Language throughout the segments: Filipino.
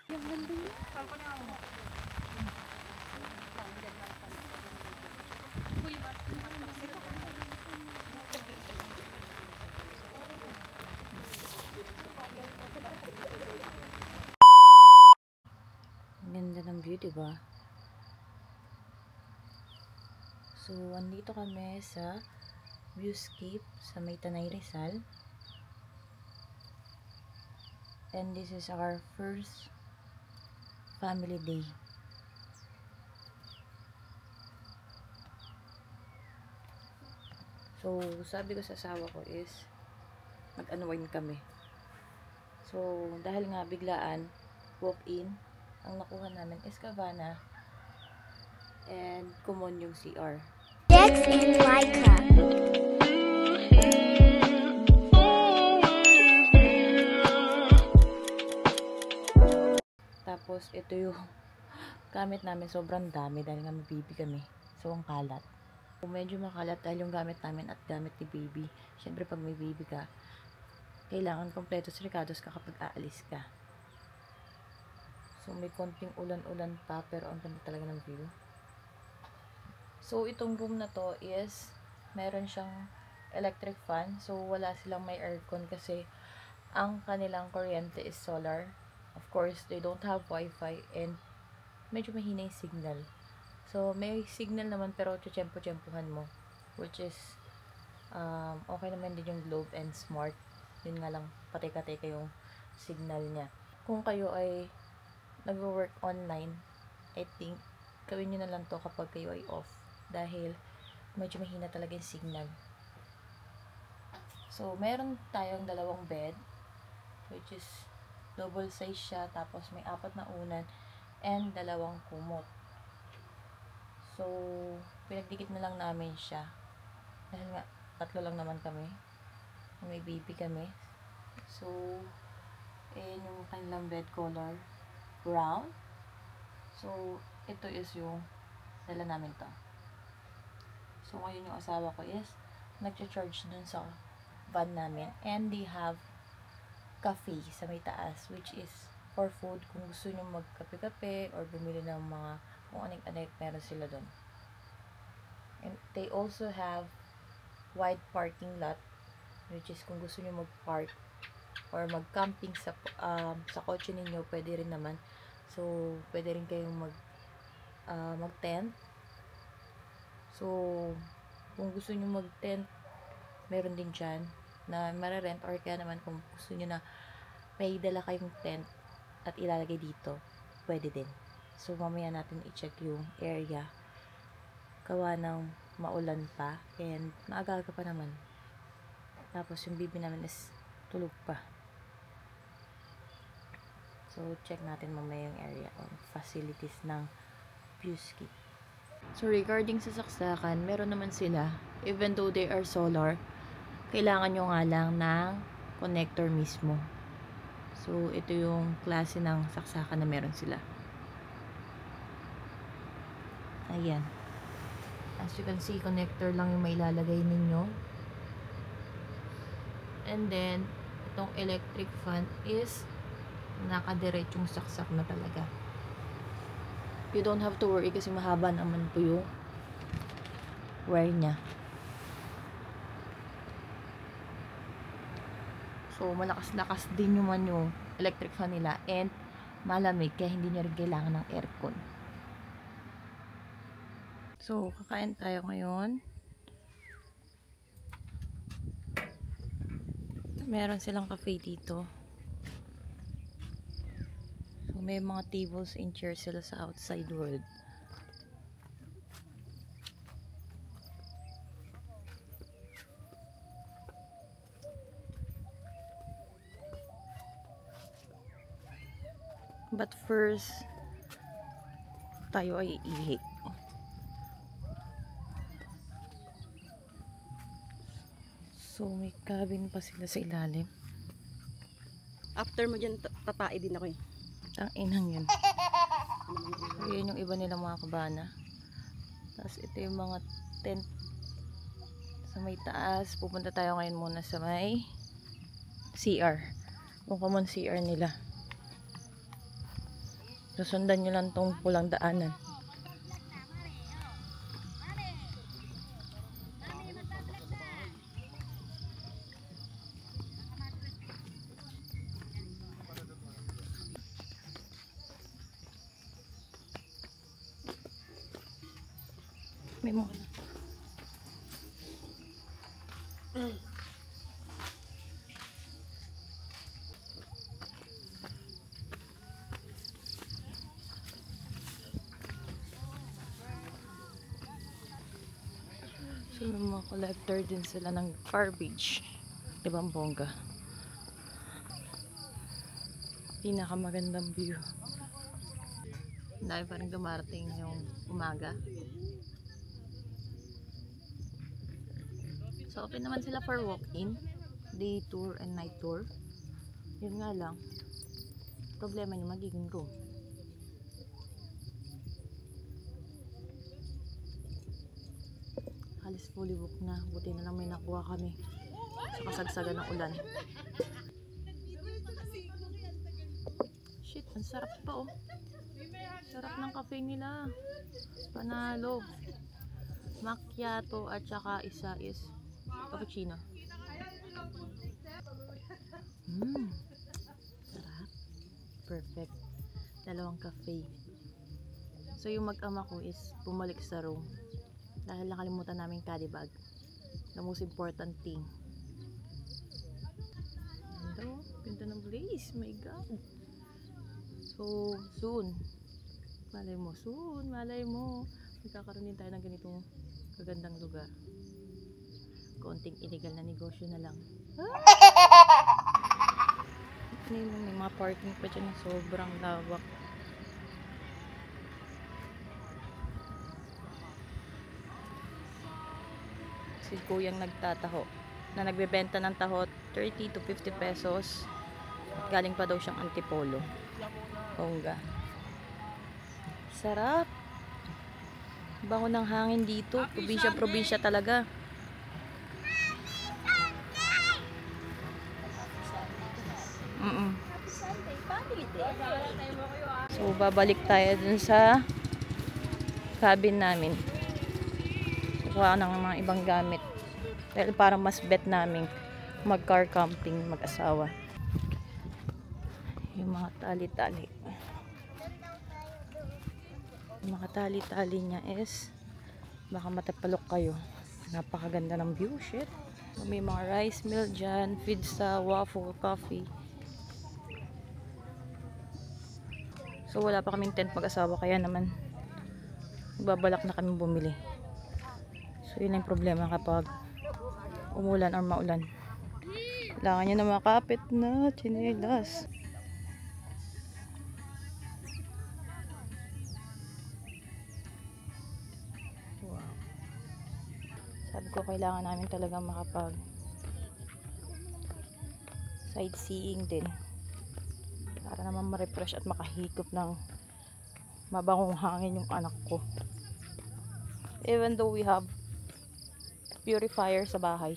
Yung ganda niya. Ganda ng view, diba? So, andito kami sa viewscape sa may Tanay Rizal. And this is our first family day. So, sabi ko sa asawa ko is mag-unwind kami. So, dahil nga biglaan, walk-in, ang nakuha namin is cabana and common yung CR. Dex and Laika. Tapos, ito yung gamit namin. Sobrang dami dahil nga may baby kami. So, ang kalat. So, medyo makalat dahil yung gamit namin at gamit ni baby. Siyempre, pag may baby ka, kailangan kompleto sa recados ka kapag aalis ka. So, may konting ulan-ulan pa, pero ang ganda talaga ng view. So, itong room na to is, meron siyang electric fan. So, wala silang may aircon kasi ang kanilang kuryente is solar. Of course, they don't have wifi and medyo mahina yung signal. So, may signal naman pero tsempo-tsempuhan mo. Which is, okay naman din yung Globe and Smart. Yun nga lang, pateka-teka yung signal niya. Kung kayo ay nag-work online, I think, gawin nyo na lang to kapag kayo ay off. Dahil, medyo mahina talaga yung signal. So, meron tayong dalawang bed, which is double size siya, tapos may 4 na unan, and 2 kumot. So, pinagdikit na lang namin siya. Dahil nga, 3 lang naman kami. May baby kami. So, ayan yung kanilang bed color, brown. So, ito is yung dala namin to. So, ngayon yung asawa ko is nag-charge dun sa van namin. And they have cafe sa may taas, which is for food. Kung gusto nyo magkape-kape or bumili ng mga kung anik-anik, meron sila dun. And they also have wide parking lot, which is kung gusto nyo mag-park or mag-camping sa kotse ninyo, pwede rin naman. So, pwede rin kayong mag-tent. So, kung gusto nyo mag-tent, meron din dyan na mararent, or kaya naman kung gusto nyo na may dala kayong tent at ilalagay dito, pwede din. So, mamaya natin i-check yung area. Gawa ng maulan pa and maaga-aga pa naman. Tapos, yung baby namin is tulog pa. So, check natin mamaya yung area or facilities ng viewscape. So, regarding sa saksakan, meron naman sila, even though they are solar, kailangan nyo nga lang ng connector mismo. So, ito yung klase ng saksakan na meron sila. Ayan. As you can see, connector lang yung may ilalagay ninyo. And then, itong electric fan is nakadiretsyong saksak na talaga. You don't have to worry kasi mahaba naman po yung wire niya. So, malakas-lakas din naman yung electric fan nila and malamig kaya hindi nyo rin kailangan ng aircon. So, kakain tayo ngayon. Meron silang cafe dito. So, may mga tables and chairs sila sa outside world. But first, tayo ay iihi. So, may cabin pa sila sa ilalim. After mo dyan, tatai din ako eh. Ang inang yun. So, yun yung iba nilang mga kabana. Tapos, ito yung mga tent sa may taas. Pupunta tayo ngayon muna sa may CR. Yung common CR nila. Susundan nyo lang tong pulang daanan. May mga so, mga collector din sila ng garbage. Diba ang bongga? Pinakamagandang view. Dahil parang dumarating yung umaga. So, open naman sila for walk-in. Day tour and night tour. Yun nga lang. Problema nyo magiging room. Halos fully book na. Buti na lang may nakuha kami sa kasagsagan ng ulan. Shit, ang sarap pa oh. Sarap ng cafe nila. Panalo. Macchiato at saka isa is cappuccino. Sarap. Perfect. Dalawang cafe. So yung mag-ama ko is bumalik sa room. Dahil nakalimutan namin carry bag. The most important thing. Ganda, ganda ng place. My God. So, soon. Malay mo, soon. Malay mo. Magkakaroon din tayo ng ganitong kagandang lugar. Konting illegal na negosyo na lang. May mga parking pa dyan na sobrang lawak. Si kuyang nagtataho na nagbebenta ng taho 30 to 50 pesos at galing pa daw siyang Antipolo. Bongga. Sarap. Bango ng hangin dito. Probinsya talaga. So babalik tayo dun sa cabin namin. Kuha ng mga ibang gamit dahil parang mas bet namin mag car camping mag-asawa. Yung mga tali-tali niya is baka matapalok kayo. Napakaganda ng view. Shit. May mga rice mill dyan, feeds sa waffle, coffee. So wala pa kaming tent mag-asawa kaya naman babalak na kami bumili. So yun ang problema kapag umulan or maulan. Kailangan nyo na makapit na tsinelas. Wow. Sabi ko kailangan namin talaga makapag sightseeing din. Para naman ma-refresh at makahikop ng mabangong hangin yung anak ko. Even though we have purifier sa bahay.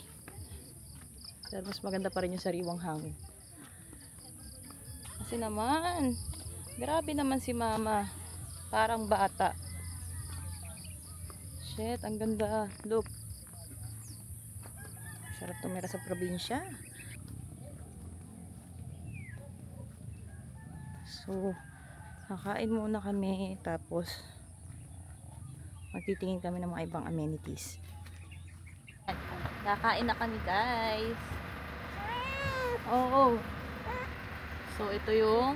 Pero mas maganda pa rin yung sariwang hangin. Kasi naman, grabe naman si mama. Parang bata. Shit, ang ganda. Look. Sarap tumira sa probinsya. So, kakain muna kami. Tapos, magtitingin kami ng mga ibang amenities. Kakain na kami guys. Oo. So ito yung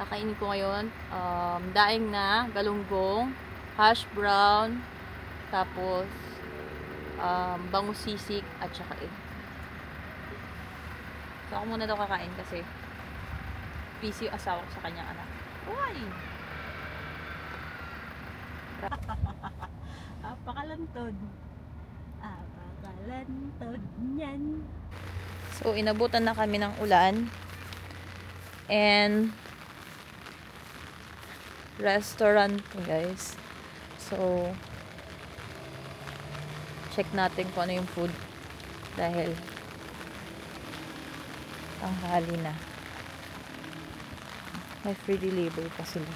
kakainin ko ngayon. Daing na, galunggong, hash brown, tapos bangus sisig at saka egg. So ako muna daw kakain kasi busy yung asawa ko sa kanyang anak. Uy! Apakalantod. Apakalantod niyan. So, inabutan na kami ng ulan. And restaurant guys. So, check natin kung ano yung food. Dahil tanghali na. May free delivery pa sila.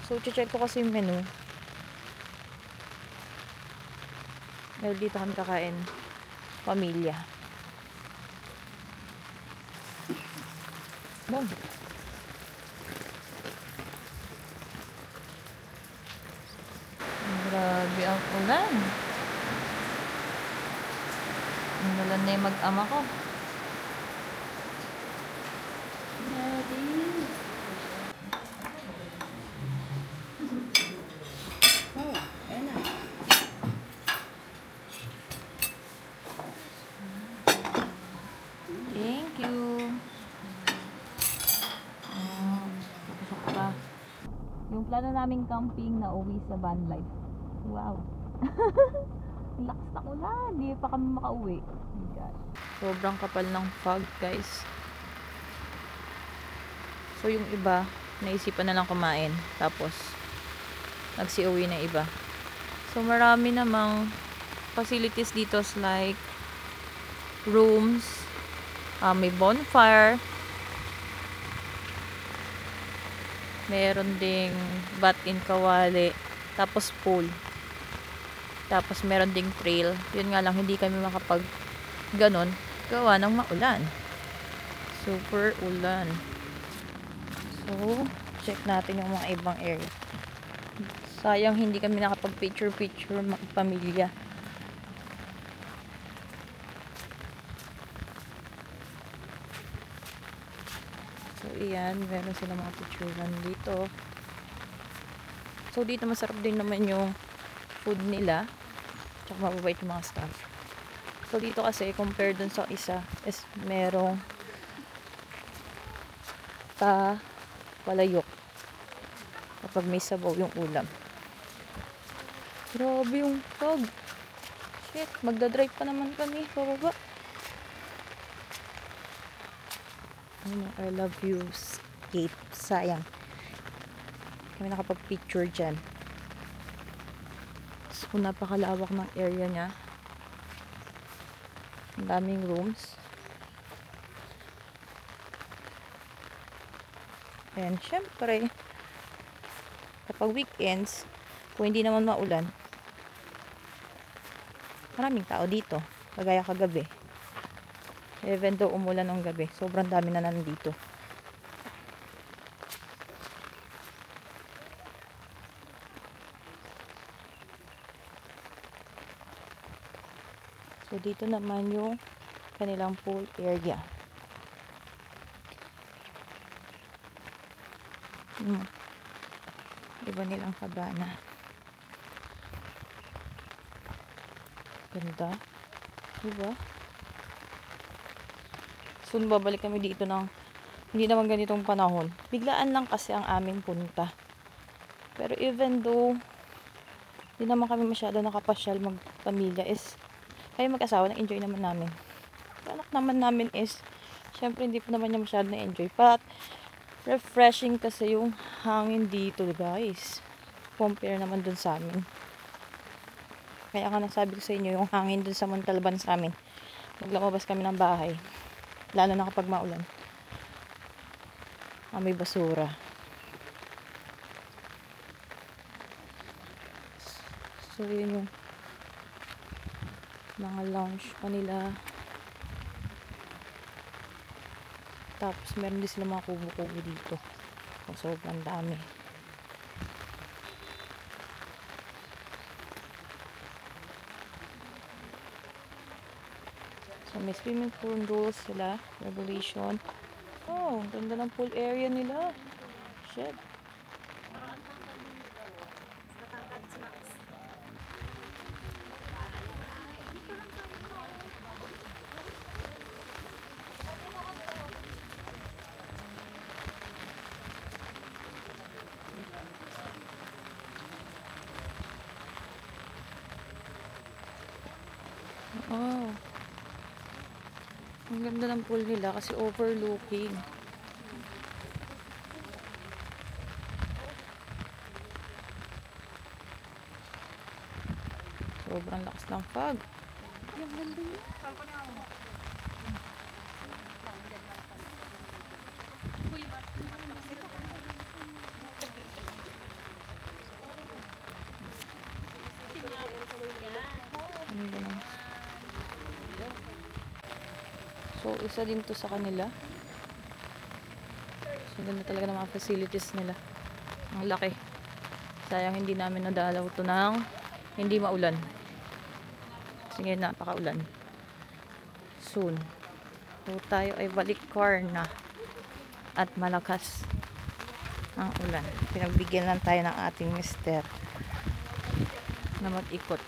So, check ko kasi yung menu. Dahil dito kami kakain pamilya. Bong. Grabe ang ulan. Umulan na yung mag-ama ko. Thank you. Pasok pa. Yung plano naming camping na uwi sa van life. Wow. Lakas na ulan. Hindi pa kami makauwi. Oh my gosh. Sobrang kapal ng fog, guys. So, yung iba, naisipan na lang kumain. Tapos, nagsi-uwi na iba. So, marami namang facilities dito like rooms, may bonfire, meron ding bat in kawali, tapos pool, tapos meron ding trail. Yun nga lang, hindi kami makapag ganon gawa ng maulan. Super ulan. So, check natin yung mga ibang area. Sayang hindi kami nakapag picture pamilya. So, iyan. Meron sila mga picturean dito. So, dito masarap din naman yung food nila. Tsaka mababait yung mga staff. So, dito kasi, compared dun sa isa, is merong palayok kapag may sabaw yung ulam. Grabe yung fog. Shit, magdadrive pa naman kami pababa. I love you escape. Sayang kami nakapag-picture dyan. So, napakalawak ng area nya. Ang daming rooms. And syempre, kapag weekends, kung hindi naman maulan, maraming tao dito. Kagaya kagabi. Even though umulan ng gabi, sobrang dami na nandito. So, dito naman yung kanilang pool area. Iba nilang kabana. Ganda. Diba? Soon babalik kami dito ng hindi naman ganitong panahon. Biglaan lang kasi ang aming punta. Pero even though hindi naman kami masyado nakapasyal magpamilya, is kayo mag-asawa, na-enjoy naman namin. Yung anak naman namin is syempre hindi pa naman niya masyado na-enjoy. But refreshing kasi yung hangin dito, guys. Compare naman dun sa amin. Kaya ka nasabi ko sa inyo, yung hangin dun sa Montalban sa amin. Maglamabas kami ng bahay. Lalo na kapag maulan. May basura. So, yun yung mga lounge pa nila. Tapos, meron din sila mga kubo-kubo dito. So, sobrang dami. So, may swimming pool rules sila. Regulation. Oh, ganda ng pool area nila. Shit. Oh. Ang ganda ng pool nila kasi overlooking. Sobrang lakas ng fog. So, isa din to sa kanila. So, ganda talaga ng mga facilities nila. Ang laki. Sayang hindi namin nadalaw to ng hindi maulan. Sige, napakaulan. Soon. So, tayo ay balik car na. At malakas ang ulan. Pinagbigyan lang tayo ng ating mister na mag-ikot.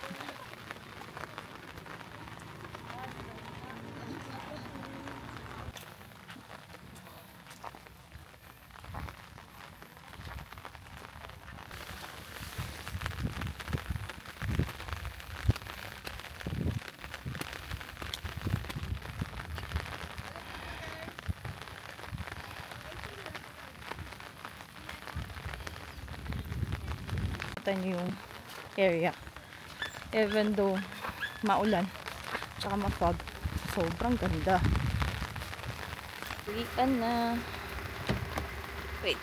Nyo yung area, even though maulan tsaka mafog, sobrang ganda. Uwian na. Wait,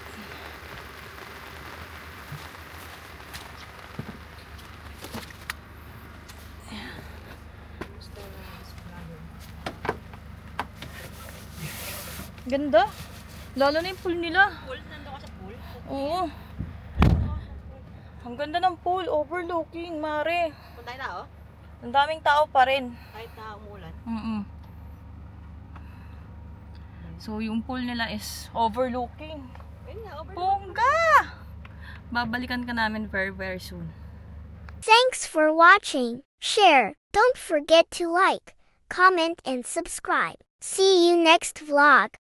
ganda, lalo na yung pool nila. Pool? Nandun ka sa pool? Oo, ang ganda ng pool, overlooking, mare. Kung tayo tao? Ang daming tao pa rin. Kahit na umulan. So, yung pool nila is overlooking. Ayun nga, over. Bongga! Babalikan ka namin very, very soon. Thanks for watching. Share. Don't forget to like, comment, and subscribe. See you next vlog.